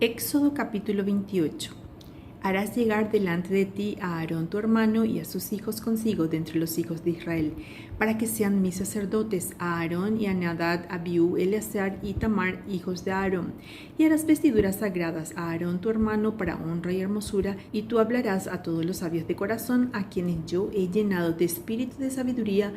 Éxodo capítulo 28. Harás llegar delante de ti a Aarón tu hermano y a sus hijos consigo de entre los hijos de Israel, para que sean mis sacerdotes, a Aarón y a Nadab, Abiú, Eleazar y Tamar, hijos de Aarón. Y harás vestiduras sagradas a Aarón tu hermano para honra y hermosura, y tú hablarás a todos los sabios de corazón, a quienes yo he llenado de espíritu de sabiduría,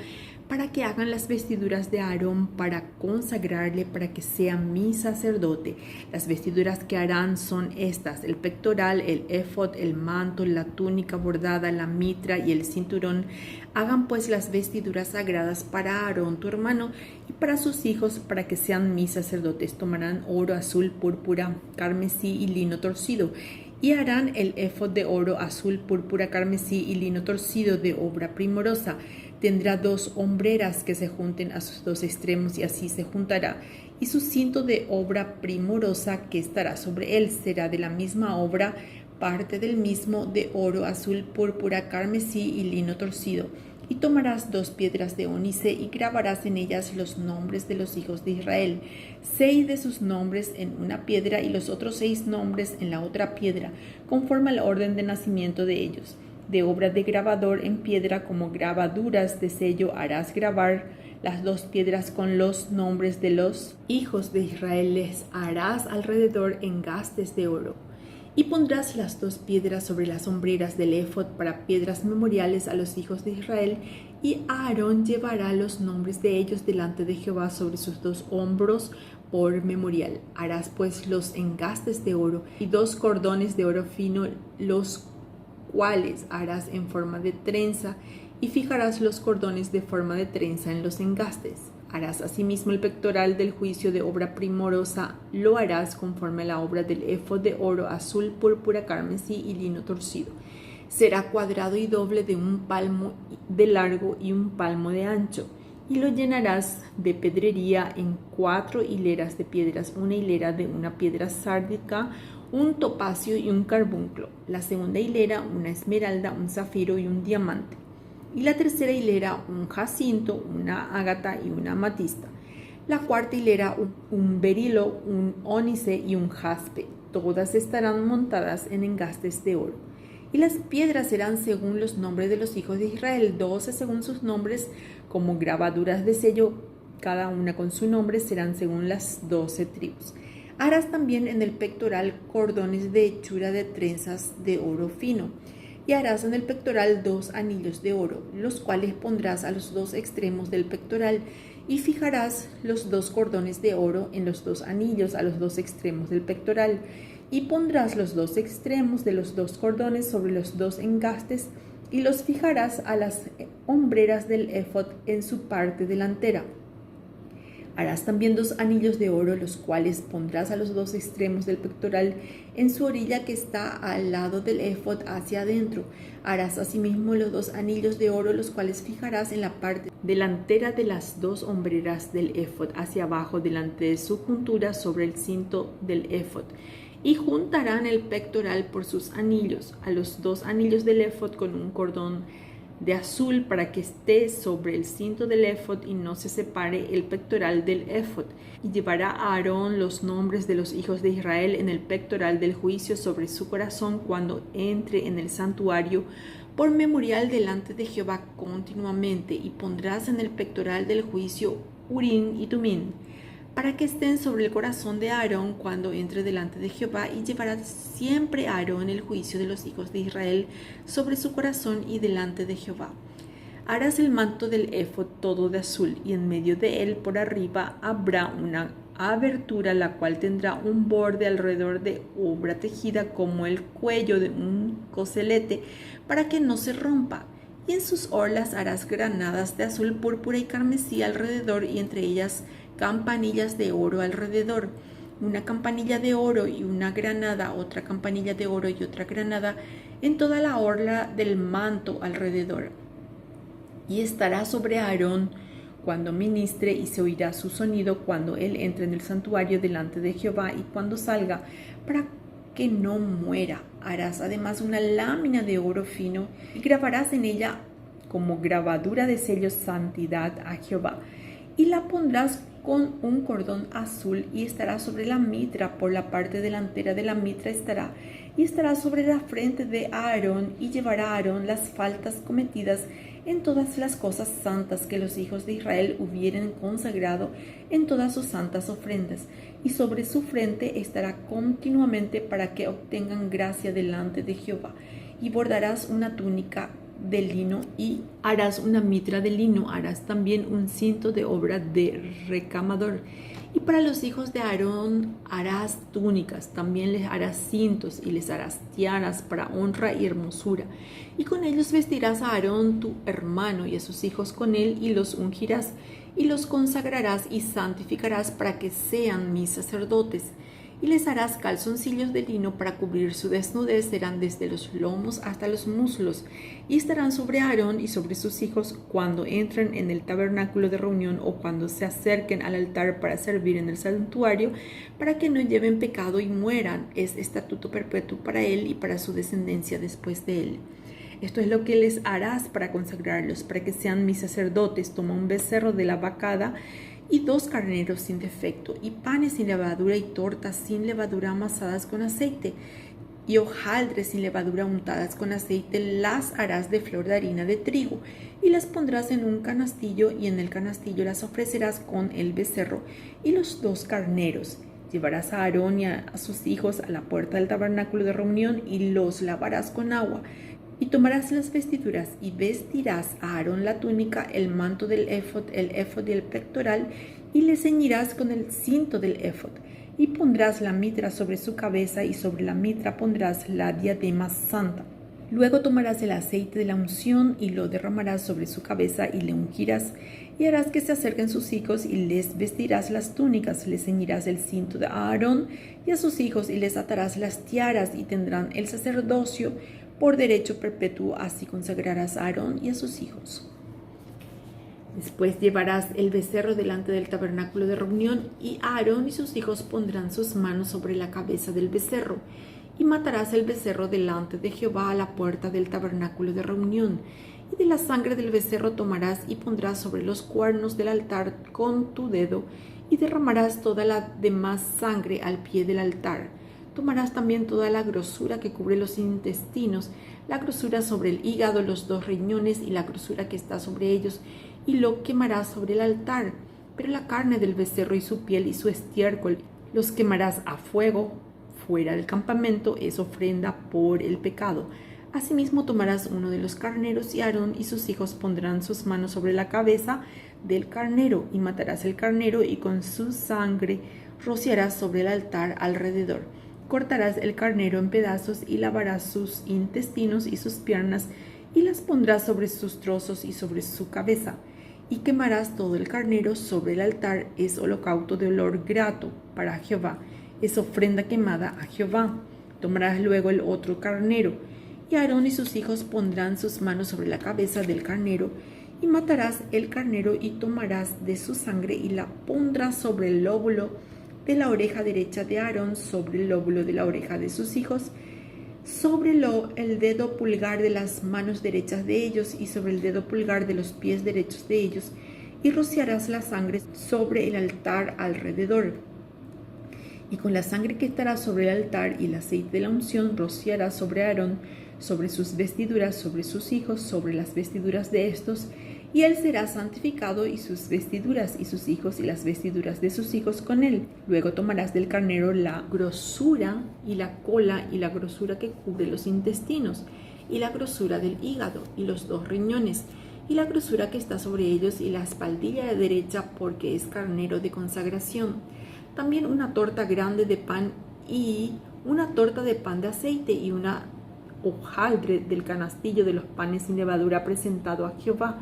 para que hagan las vestiduras de Aarón para consagrarle, para que sea mi sacerdote. Las vestiduras que harán son estas: el pectoral, el éfod, el manto, la túnica bordada, la mitra y el cinturón. Hagan pues las vestiduras sagradas para Aarón tu hermano y para sus hijos, para que sean mis sacerdotes. Tomarán oro, azul, púrpura, carmesí y lino torcido, y harán el éfod de oro, azul, púrpura, carmesí y lino torcido de obra primorosa. Tendrá 2 hombreras que se junten a sus 2 extremos, y así se juntará. Y su cinto de obra primorosa que estará sobre él será de la misma obra, parte del mismo, de oro, azul, púrpura, carmesí y lino torcido. Y tomarás 2 piedras de ónice y grabarás en ellas los nombres de los hijos de Israel, 6 de sus nombres en una piedra y los otros 6 nombres en la otra piedra, conforme al orden de nacimiento de ellos. De obra de grabador en piedra, como grabaduras de sello, harás grabar las 2 piedras con los nombres de los hijos de Israel. Les harás alrededor engastes de oro. Y pondrás las 2 piedras sobre las hombreras del éfod para piedras memoriales a los hijos de Israel, y Aarón llevará los nombres de ellos delante de Jehová sobre sus 2 hombros por memorial. Harás pues los engastes de oro y 2 cordones de oro fino, los cuales harás en forma de trenza, y fijarás los cordones de forma de trenza en los engastes. Harás asimismo el pectoral del juicio de obra primorosa, lo harás conforme a la obra del éfod de oro, azul, púrpura, carmesí y lino torcido. Será cuadrado y doble, de 1 palmo de largo y 1 palmo de ancho, y lo llenarás de pedrería en 4 hileras de piedras, una hilera de una piedra sárdica, un topacio y un carbunclo, la segunda hilera una esmeralda, un zafiro y un diamante, y la tercera hilera un jacinto, una ágata y una amatista, la cuarta hilera un berilo, un ónice y un jaspe. Todas estarán montadas en engastes de oro. Y las piedras serán según los nombres de los hijos de Israel, 12 según sus nombres, como grabaduras de sello, cada una con su nombre, serán según las 12 tribus. Harás también en el pectoral cordones de hechura de trenzas de oro fino, y harás en el pectoral 2 anillos de oro, los cuales pondrás a los 2 extremos del pectoral, y fijarás los 2 cordones de oro en los 2 anillos a los 2 extremos del pectoral, y pondrás los 2 extremos de los 2 cordones sobre los 2 engastes, y los fijarás a las hombreras del éfod en su parte delantera. Harás también 2 anillos de oro, los cuales pondrás a los 2 extremos del pectoral en su orilla que está al lado del éfod hacia adentro. Harás asimismo los 2 anillos de oro, los cuales fijarás en la parte delantera de las 2 hombreras del éfod hacia abajo, delante de su juntura sobre el cinto del éfod. Y juntarán el pectoral por sus anillos a los 2 anillos del éfod con un cordón de azul, para que esté sobre el cinto del éfod y no se separe el pectoral del éfod. Y llevará a Aarón los nombres de los hijos de Israel en el pectoral del juicio sobre su corazón cuando entre en el santuario, por memorial delante de Jehová continuamente. Y pondrás en el pectoral del juicio Urim y Tumim, para que estén sobre el corazón de Aarón cuando entre delante de Jehová, y llevará siempre a Aarón el juicio de los hijos de Israel sobre su corazón y delante de Jehová. Harás el manto del éfod todo de azul, y en medio de él por arriba habrá una abertura, la cual tendrá un borde alrededor de obra tejida como el cuello de un coselete, para que no se rompa. Y en sus orlas harás granadas de azul, púrpura y carmesí alrededor, y entre ellas campanillas de oro alrededor, una campanilla de oro y una granada, otra campanilla de oro y otra granada en toda la orla del manto alrededor. Y estará sobre Aarón cuando ministre, y se oirá su sonido cuando él entre en el santuario delante de Jehová y cuando salga, para que no muera. Harás además una lámina de oro fino y grabarás en ella como grabadura de sello santidad a Jehová, y la pondrás con un cordón azul y estará sobre la mitra, por la parte delantera de la mitra estará, y estará sobre la frente de Aarón, y llevará a Aarón las faltas cometidas en todas las cosas santas que los hijos de Israel hubieren consagrado en todas sus santas ofrendas, y sobre su frente estará continuamente para que obtengan gracia delante de Jehová. Y bordarás una túnica de lino y harás una mitra de lino, harás también un cinto de obra de recamador. Y para los hijos de Aarón harás túnicas, también les harás cintos y les harás tiaras para honra y hermosura. Y con ellos vestirás a Aarón tu hermano y a sus hijos con él, y los ungirás y los consagrarás y santificarás para que sean mis sacerdotes. Y les harás calzoncillos de lino para cubrir su desnudez, serán desde los lomos hasta los muslos, y estarán sobre Aarón y sobre sus hijos cuando entren en el tabernáculo de reunión o cuando se acerquen al altar para servir en el santuario, para que no lleven pecado y mueran. Es estatuto perpetuo para él y para su descendencia después de él. Esto es lo que les harás para consagrarlos, para que sean mis sacerdotes. Toma un becerro de la vacada y 2 carneros sin defecto, y panes sin levadura y tortas sin levadura amasadas con aceite, y hojaldres sin levadura untadas con aceite. Las harás de flor de harina de trigo, y las pondrás en un canastillo, y en el canastillo las ofrecerás con el becerro y los 2 carneros. Llevarás a Aarón y a sus hijos a la puerta del tabernáculo de reunión, y los lavarás con agua. Y tomarás las vestiduras y vestirás a Aarón la túnica, el manto del éfod y el pectoral, y le ceñirás con el cinto del éfod. Y pondrás la mitra sobre su cabeza, y sobre la mitra pondrás la diadema santa. Luego tomarás el aceite de la unción y lo derramarás sobre su cabeza y le ungirás, y harás que se acerquen sus hijos y les vestirás las túnicas, les ceñirás el cinto de Aarón y a sus hijos y les atarás las tiaras, y tendrán el sacerdocio por derecho perpetuo. Así consagrarás a Aarón y a sus hijos. Después llevarás el becerro delante del tabernáculo de reunión, y Aarón y sus hijos pondrán sus manos sobre la cabeza del becerro, y matarás el becerro delante de Jehová a la puerta del tabernáculo de reunión. Y de la sangre del becerro tomarás y pondrás sobre los cuernos del altar con tu dedo, y derramarás toda la demás sangre al pie del altar. Tomarás también toda la grosura que cubre los intestinos, la grosura sobre el hígado, los 2 riñones y la grosura que está sobre ellos, y lo quemarás sobre el altar. Pero la carne del becerro y su piel y su estiércol los quemarás a fuego fuera del campamento, es ofrenda por el pecado. Asimismo tomarás uno de los carneros, y Aarón y sus hijos pondrán sus manos sobre la cabeza del carnero, y matarás el carnero, y con su sangre rociarás sobre el altar alrededor. Cortarás el carnero en pedazos, y lavarás sus intestinos y sus piernas, y las pondrás sobre sus trozos y sobre su cabeza. Y quemarás todo el carnero sobre el altar, es holocausto de olor grato para Jehová, es ofrenda quemada a Jehová. Tomarás luego el otro carnero, y Aarón y sus hijos pondrán sus manos sobre la cabeza del carnero, y matarás el carnero, y tomarás de su sangre y la pondrás sobre el lóbulo de la oreja derecha de Aarón, sobre el lóbulo de la oreja de sus hijos, sobre el dedo pulgar de las manos derechas de ellos, y sobre el dedo pulgar de los pies derechos de ellos, y rociarás la sangre sobre el altar alrededor. Y con la sangre que estará sobre el altar y el aceite de la unción rociarás sobre Aarón, sobre sus vestiduras, sobre sus hijos, sobre las vestiduras de estos, y él será santificado, y sus vestiduras, y sus hijos, y las vestiduras de sus hijos con él. Luego tomarás del carnero la grosura y la cola, y la grosura que cubre los intestinos, y la grosura del hígado, y los 2 riñones, y la grosura que está sobre ellos, y la espaldilla derecha, porque es carnero de consagración. También una torta grande de pan, y una torta de pan de aceite, y una hojaldre del canastillo de los panes sin levadura presentado a Jehová.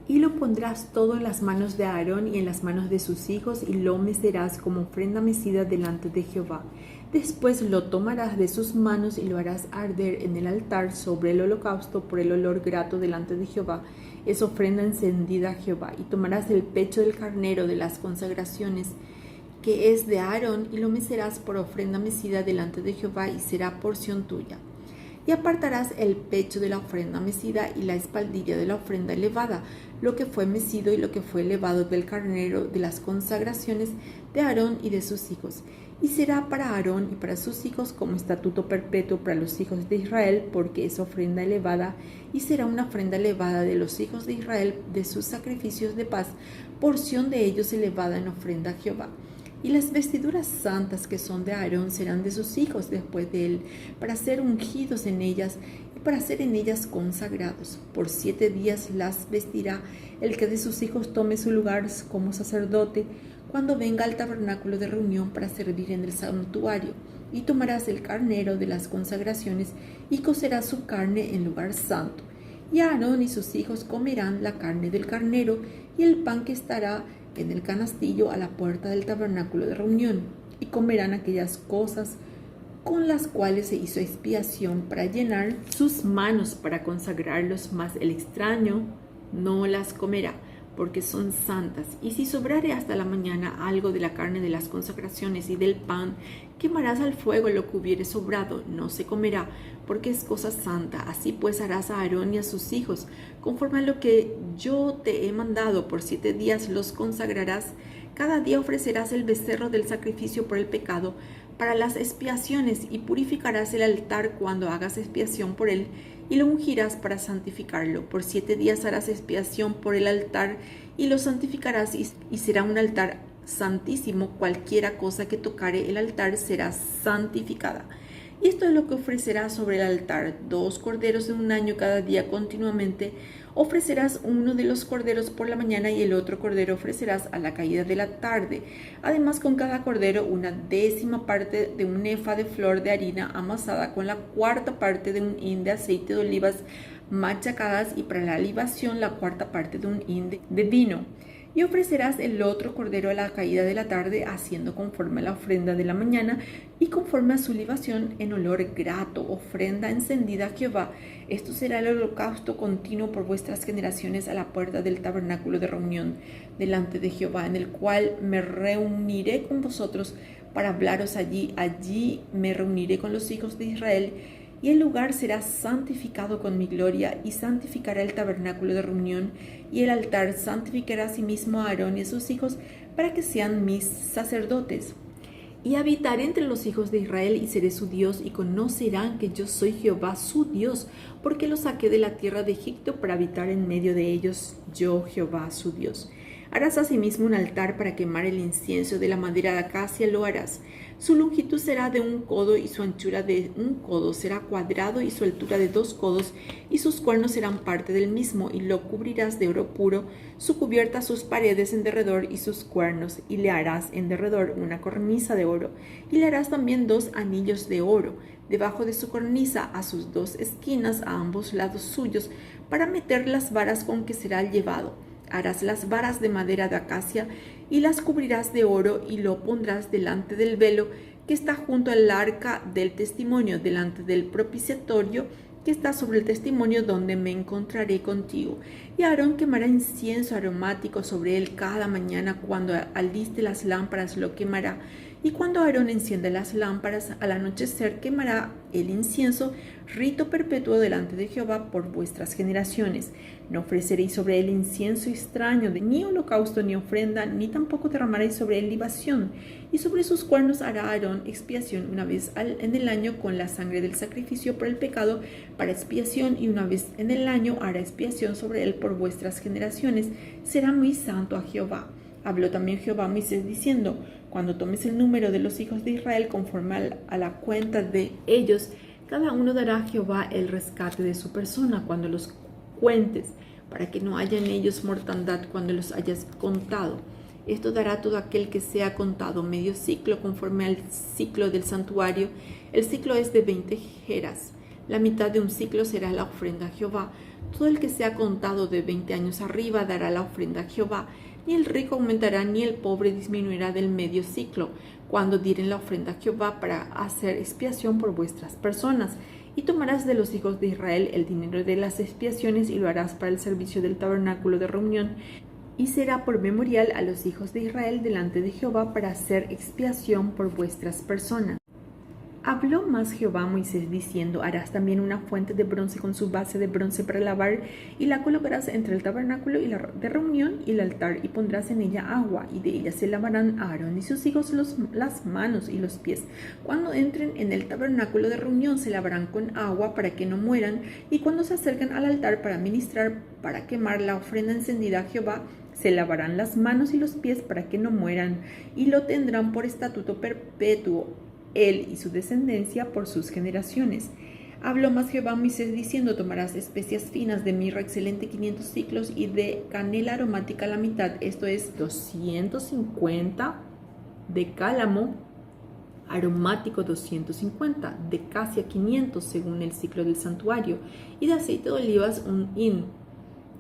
Y lo pondrás todo en las manos de Aarón y en las manos de sus hijos, y lo mecerás como ofrenda mecida delante de Jehová. Después lo tomarás de sus manos y lo harás arder en el altar sobre el holocausto por el olor grato delante de Jehová. Es ofrenda encendida a Jehová. Y tomarás el pecho del carnero de las consagraciones, que es de Aarón, y lo mecerás por ofrenda mecida delante de Jehová, y será porción tuya. Y apartarás el pecho de la ofrenda mecida y la espaldilla de la ofrenda elevada, lo que fue mecido y lo que fue elevado del carnero de las consagraciones de Aarón y de sus hijos. Y será para Aarón y para sus hijos como estatuto perpetuo para los hijos de Israel, porque es ofrenda elevada, y será una ofrenda elevada de los hijos de Israel de sus sacrificios de paz, porción de ellos elevada en ofrenda a Jehová. Y las vestiduras santas que son de Aarón serán de sus hijos después de él, para ser ungidos en ellas y para ser en ellas consagrados. Por 7 días las vestirá el que de sus hijos tome su lugar como sacerdote, cuando venga al tabernáculo de reunión para servir en el santuario. Y tomarás el carnero de las consagraciones y cocerás su carne en lugar santo. Y Aarón y sus hijos comerán la carne del carnero y el pan que estará en el canastillo a la puerta del tabernáculo de reunión, y comerán aquellas cosas con las cuales se hizo expiación para llenar sus manos para consagrarlos, mas el extraño no las comerá, porque son santas. Y si sobrare hasta la mañana algo de la carne de las consagraciones y del pan, quemarás al fuego lo que hubiere sobrado, no se comerá, porque es cosa santa. Así pues harás a Aarón y a sus hijos, conforme a lo que yo te he mandado. Por 7 días los consagrarás. Cada día ofrecerás el becerro del sacrificio por el pecado para las expiaciones, y purificarás el altar cuando hagas expiación por él, y lo ungirás para santificarlo. Por 7 días harás expiación por el altar y lo santificarás, y será un altar santísimo. Cualquiera cosa que tocare el altar será santificada. Y esto es lo que ofrecerás sobre el altar: 2 corderos de 1 año cada día continuamente. Ofrecerás uno de los corderos por la mañana y el otro cordero ofrecerás a la caída de la tarde. Además, con cada cordero 1/10 parte de un efa de flor de harina amasada, con la 1/4 parte de un hin de aceite de olivas machacadas, y para la libación la 1/4 parte de un hin de vino. Y ofrecerás el otro cordero a la caída de la tarde, haciendo conforme a la ofrenda de la mañana y conforme a su libación en olor grato, ofrenda encendida a Jehová. Esto será el holocausto continuo por vuestras generaciones a la puerta del tabernáculo de reunión delante de Jehová, en el cual me reuniré con vosotros para hablaros allí. Allí me reuniré con los hijos de Israel, y el lugar será santificado con mi gloria, y santificará el tabernáculo de reunión, y el altar santificará a sí mismo a Aarón y a sus hijos, para que sean mis sacerdotes. Y habitaré entre los hijos de Israel, y seré su Dios, y conocerán que yo soy Jehová su Dios, porque los saqué de la tierra de Egipto para habitar en medio de ellos, yo Jehová su Dios. Harás asimismo un altar para quemar el incienso. De la madera de acacia lo harás. Su longitud será de 1 codo, y su anchura de 1 codo. Será cuadrado, y su altura de 2 codos, y sus cuernos serán parte del mismo, y lo cubrirás de oro puro, su cubierta, sus paredes en derredor y sus cuernos, y le harás en derredor una cornisa de oro, y le harás también 2 anillos de oro debajo de su cornisa, a sus 2 esquinas, a ambos lados suyos, para meter las varas con que será llevado. Harás las varas de madera de acacia y las cubrirás de oro, y lo pondrás delante del velo que está junto al arca del testimonio, delante del propiciatorio que está sobre el testimonio, donde me encontraré contigo. Y Aarón quemará incienso aromático sobre él cada mañana. Cuando aliste las lámparas lo quemará, y cuando Aarón encienda las lámparas al anochecer quemará el incienso, rito perpetuo delante de Jehová por vuestras generaciones. No ofreceréis sobre él incienso extraño, ni holocausto ni ofrenda, ni tampoco derramaréis sobre él libación. Y sobre sus cuernos hará Aarón expiación 1 vez en el año con la sangre del sacrificio por el pecado para expiación, y 1 vez en el año hará expiación sobre él por vuestras generaciones. Será muy santo a Jehová. Habló también Jehová a Moisés diciendo: cuando tomes el número de los hijos de Israel conforme a la cuenta de ellos, cada uno dará a Jehová el rescate de su persona cuando los cuentes, para que no haya en ellos mortandad cuando los hayas contado. Esto dará todo aquel que sea contado medio ciclo, conforme al ciclo del santuario. El ciclo es de 20 geras. La mitad de un ciclo será la ofrenda a Jehová. Todo el que sea contado de 20 años arriba dará la ofrenda a Jehová. Ni el rico aumentará, ni el pobre disminuirá del medio ciclo, cuando dieren la ofrenda a Jehová para hacer expiación por vuestras personas. Y tomarás de los hijos de Israel el dinero de las expiaciones, y lo harás para el servicio del tabernáculo de reunión, y será por memorial a los hijos de Israel delante de Jehová para hacer expiación por vuestras personas. Habló más Jehová a Moisés diciendo: harás también una fuente de bronce con su base de bronce para lavar, y la colocarás entre el tabernáculo de reunión y el altar, y pondrás en ella agua, y de ella se lavarán Aarón y sus hijos las manos y los pies. Cuando entren en el tabernáculo de reunión se lavarán con agua para que no mueran, y cuando se acerquen al altar para ministrar, para quemar la ofrenda encendida a Jehová, se lavarán las manos y los pies para que no mueran, y lo tendrán por estatuto perpetuo él y su descendencia por sus generaciones. Habló más Jehová a Moisés diciendo: tomarás especias finas de mirra excelente 500 siclos y de canela aromática la mitad, esto es 250, de cálamo aromático 250, de casia 500 según el ciclo del santuario, y de aceite de olivas un hin.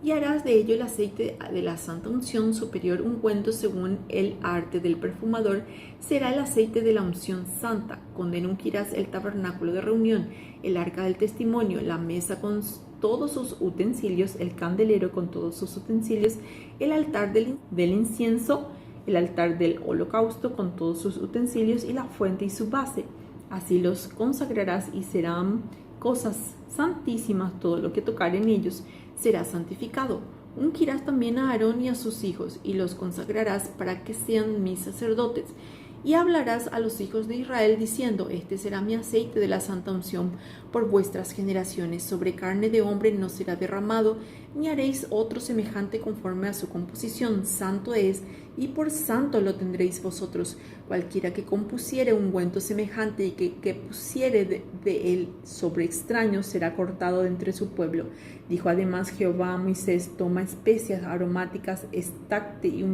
Y harás de ello el aceite de la santa unción superior ungüento según el arte del perfumador, será el aceite de la unción santa. Con él ungirás el tabernáculo de reunión, el arca del testimonio, la mesa con todos sus utensilios, el candelero con todos sus utensilios, el altar del incienso, el altar del holocausto con todos sus utensilios y la fuente y su base. Así los consagrarás y serán cosas santísimas, todo lo que tocar en ellos será santificado. Ungirás también a Aarón y a sus hijos, y los consagrarás para que sean mis sacerdotes. Y hablarás a los hijos de Israel diciendo: este será mi aceite de la santa unción por vuestras generaciones. Sobre carne de hombre no será derramado, ni haréis otro semejante conforme a su composición. Santo es, y por santo lo tendréis vosotros. Cualquiera que compusiere ungüento semejante y que pusiere de él sobre extraños será cortado de entre su pueblo. Dijo además Jehová a Moisés: toma especias aromáticas, estacte y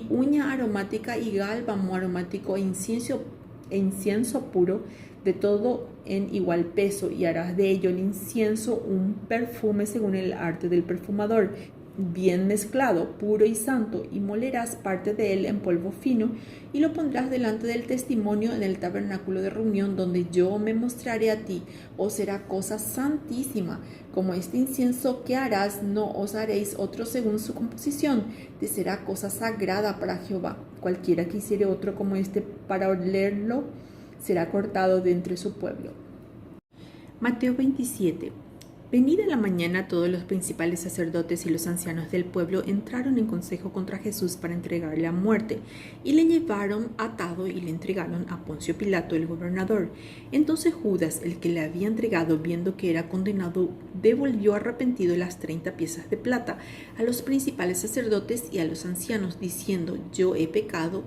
uña aromática y gálbano aromático e incienso puro, de todo en igual peso, y harás de ello el incienso un perfume según el arte del perfumador, bien mezclado, puro y santo, y molerás parte de él en polvo fino, y lo pondrás delante del testimonio en el tabernáculo de reunión, donde yo me mostraré a ti. Os será cosa santísima. Como este incienso que harás, no os haréis otro según su composición, te será cosa sagrada para Jehová. Cualquiera que hiciere otro como este para olerlo, será cortado de entre su pueblo. Mateo 27. Venida la mañana, todos los principales sacerdotes y los ancianos del pueblo entraron en consejo contra Jesús para entregarle a muerte, y le llevaron atado y le entregaron a Poncio Pilato, el gobernador. Entonces Judas, el que le había entregado, viendo que era condenado, devolvió arrepentido las 30 piezas de plata a los principales sacerdotes y a los ancianos, diciendo: yo he pecado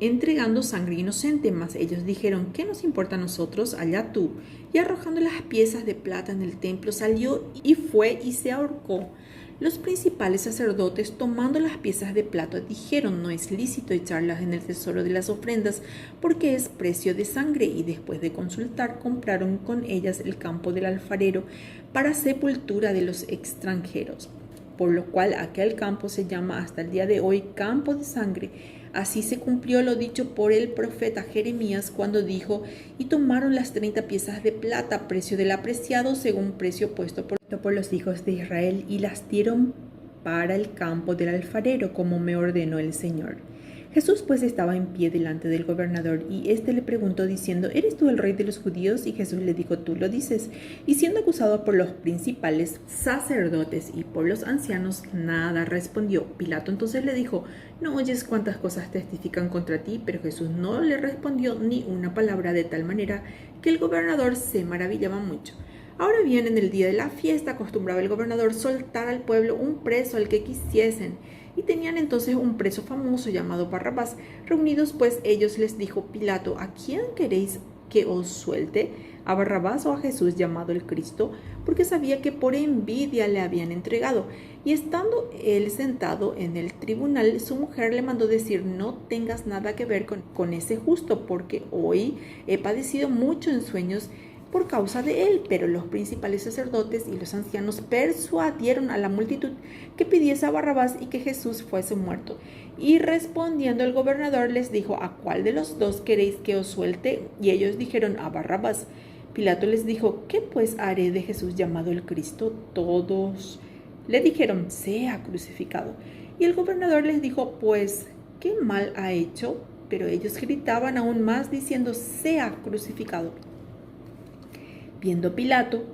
entregando sangre inocente. Mas ellos dijeron: ¿qué nos importa a nosotros? Allá tú. Y arrojando las piezas de plata en el templo, salió y fue y se ahorcó. Los principales sacerdotes, tomando las piezas de plata, dijeron: no es lícito echarlas en el tesoro de las ofrendas, porque es precio de sangre. Y después de consultar, compraron con ellas el campo del alfarero para sepultura de los extranjeros, por lo cual aquel campo se llama hasta el día de hoy Campo de Sangre. Así se cumplió lo dicho por el profeta Jeremías cuando dijo: y tomaron las 30 piezas de plata, precio del apreciado, según precio puesto por los hijos de Israel, y las dieron para el campo del alfarero, como me ordenó el Señor. Jesús pues estaba en pie delante del gobernador, y éste le preguntó diciendo: ¿eres tú el rey de los judíos? Y Jesús le dijo: tú lo dices. Y siendo acusado por los principales sacerdotes y por los ancianos, nada respondió. Pilato entonces le dijo: ¿no oyes cuántas cosas testifican contra ti? Pero Jesús no le respondió ni una palabra, de tal manera que el gobernador se maravillaba mucho. Ahora bien, en el día de la fiesta acostumbraba el gobernador soltar al pueblo un preso al que quisiesen, y tenían entonces un preso famoso llamado Barrabás. Reunidos pues ellos, les dijo Pilato: ¿a quién queréis que os suelte? ¿A Barrabás o a Jesús llamado el Cristo? Porque sabía que por envidia le habían entregado. Y estando él sentado en el tribunal, su mujer le mandó decir: no tengas nada que ver con ese justo, porque hoy he padecido mucho en sueños por causa de él. Pero los principales sacerdotes y los ancianos persuadieron a la multitud que pidiese a Barrabás y que Jesús fuese muerto. Y respondiendo el gobernador les dijo: ¿a cuál de los dos queréis que os suelte? Y ellos dijeron: a Barrabás. Pilato les dijo: ¿qué pues haré de Jesús llamado el Cristo? Todos le dijeron: sea crucificado. Y el gobernador les dijo: pues, ¿qué mal ha hecho? pero ellos gritaban aún más diciendo: sea crucificado. Viendo Pilato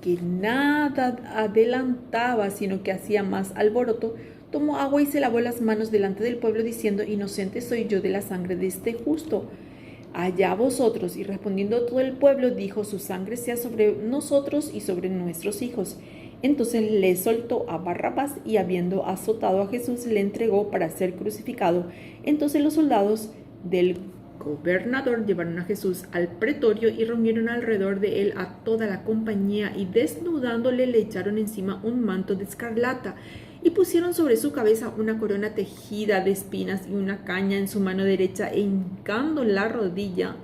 que nada adelantaba, sino que hacía más alboroto, tomó agua y se lavó las manos delante del pueblo, diciendo: inocente soy yo de la sangre de este justo. Allá vosotros. Y respondiendo todo el pueblo, dijo: su sangre sea sobre nosotros y sobre nuestros hijos. Entonces le soltó a Barrabás, y habiendo azotado a Jesús, le entregó para ser crucificado. Entonces los soldados del gobernador llevaron a Jesús al pretorio y reunieron alrededor de él a toda la compañía, y desnudándole le echaron encima un manto de escarlata, y pusieron sobre su cabeza una corona tejida de espinas y una caña en su mano derecha, e hincando la rodilla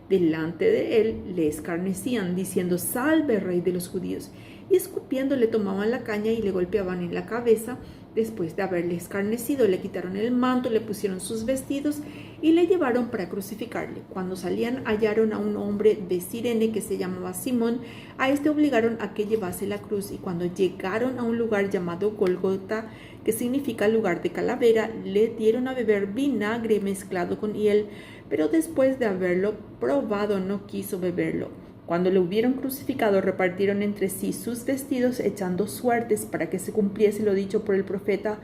delante de él, le escarnecían, diciendo: salve, rey de los judíos. Y escupiendo le tomaban la caña y le golpeaban en la cabeza. Después de haberle escarnecido, le quitaron el manto, le pusieron sus vestidos y le llevaron para crucificarle. Cuando salían, hallaron a un hombre de Cirene que se llamaba Simón. A este obligaron a que llevase la cruz, y cuando llegaron a un lugar llamado Gólgota, que significa lugar de calavera, le dieron a beber vinagre mezclado con hiel, pero después de haberlo probado no quiso beberlo. Cuando lo hubieron crucificado, repartieron entre sí sus vestidos, echando suertes para que se cumpliese lo dicho por el profeta: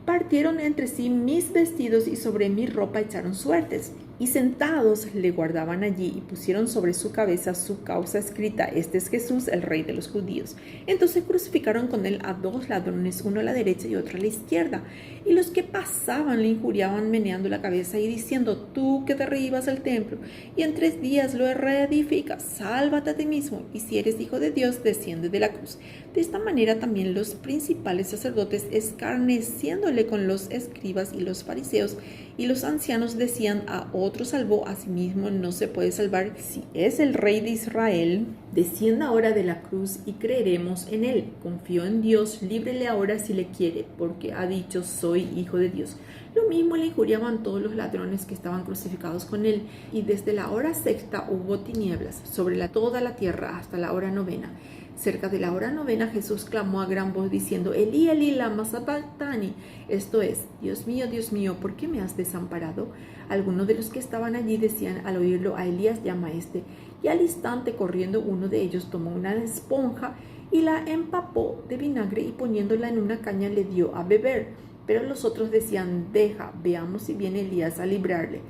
partieron entre sí mis vestidos y sobre mi ropa echaron suertes. Y sentados le guardaban allí, y pusieron sobre su cabeza su causa escrita: este es Jesús, el rey de los judíos. Entonces crucificaron con él a dos ladrones, uno a la derecha y otro a la izquierda. Y los que pasaban le injuriaban meneando la cabeza y diciendo: tú que derribas el templo y en 3 días lo reedificas, sálvate a ti mismo, y si eres hijo de Dios, desciende de la cruz. De esta manera también los principales sacerdotes, escarneciéndole con los escribas y los fariseos y los ancianos, decían: a otro salvó, a sí mismo no se puede salvar. Si es el rey de Israel, descienda ahora de la cruz y creeremos en él. Confío en Dios, líbrele ahora si le quiere, porque ha dicho: soy hijo de Dios. Lo mismo le injuriaban todos los ladrones que estaban crucificados con él. Y desde la hora sexta hubo tinieblas sobre toda la tierra hasta la hora novena. Cerca de la hora novena, Jesús clamó a gran voz diciendo: Elí, Elí, lama sabactani. Esto es: Dios mío, ¿por qué me has desamparado? Algunos de los que estaban allí decían al oírlo: a Elías llama a este. Y al instante, corriendo, uno de ellos tomó una esponja y la empapó de vinagre, y poniéndola en una caña le dio a beber. Pero los otros decían: deja, veamos si viene Elías a librarle.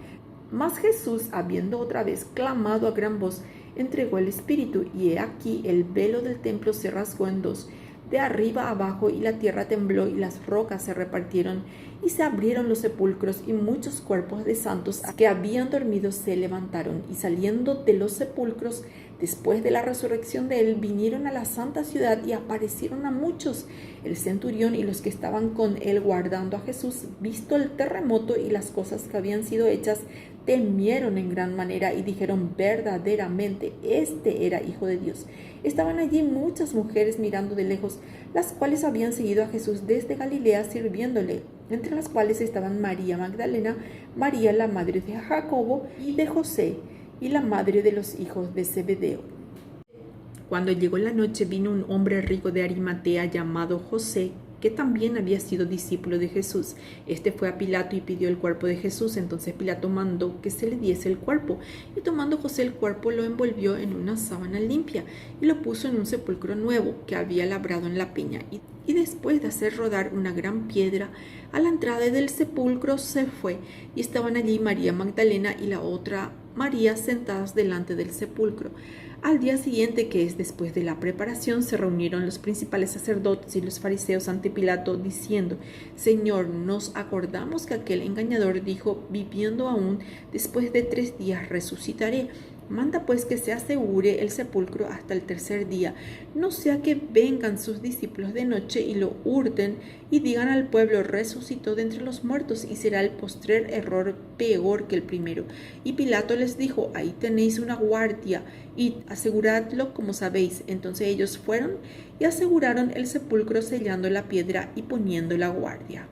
Mas Jesús, habiendo otra vez clamado a gran voz, entregó el espíritu, y he aquí el velo del templo se rasgó en dos, de arriba abajo, y la tierra tembló, y las rocas se repartieron, y se abrieron los sepulcros, y muchos cuerpos de santos que habían dormido se levantaron, y saliendo de los sepulcros, después de la resurrección de él, vinieron a la santa ciudad y aparecieron a muchos. El centurión y los que estaban con él guardando a Jesús, visto el terremoto y las cosas que habían sido hechas, temieron en gran manera y dijeron: verdaderamente este era hijo de Dios. Estaban allí muchas mujeres mirando de lejos, las cuales habían seguido a Jesús desde Galilea sirviéndole, entre las cuales estaban María Magdalena, María la madre de Jacobo y de José, y la madre de los hijos de Zebedeo. Cuando llegó la noche, vino un hombre rico de Arimatea llamado José, que también había sido discípulo de Jesús. Este fue a Pilato y pidió el cuerpo de Jesús. Entonces Pilato mandó que se le diese el cuerpo, y tomando José el cuerpo, lo envolvió en una sábana limpia y lo puso en un sepulcro nuevo que había labrado en la peña. Y después de hacer rodar una gran piedra a la entrada del sepulcro, se fue, y estaban allí María Magdalena y la otra María sentadas delante del sepulcro. Al día siguiente, que es después de la preparación, se reunieron los principales sacerdotes y los fariseos ante Pilato, diciendo: Señor, nos acordamos que aquel engañador dijo: viviendo aún, después de 3 días resucitaré. Manda pues que se asegure el sepulcro hasta el 3er día, no sea que vengan sus discípulos de noche y lo hurten y digan al pueblo: resucitó de entre los muertos, y será el postrer error peor que el primero. Y Pilato les dijo: ahí tenéis una guardia, y aseguradlo como sabéis. Entonces ellos fueron y aseguraron el sepulcro, sellando la piedra y poniendo la guardia.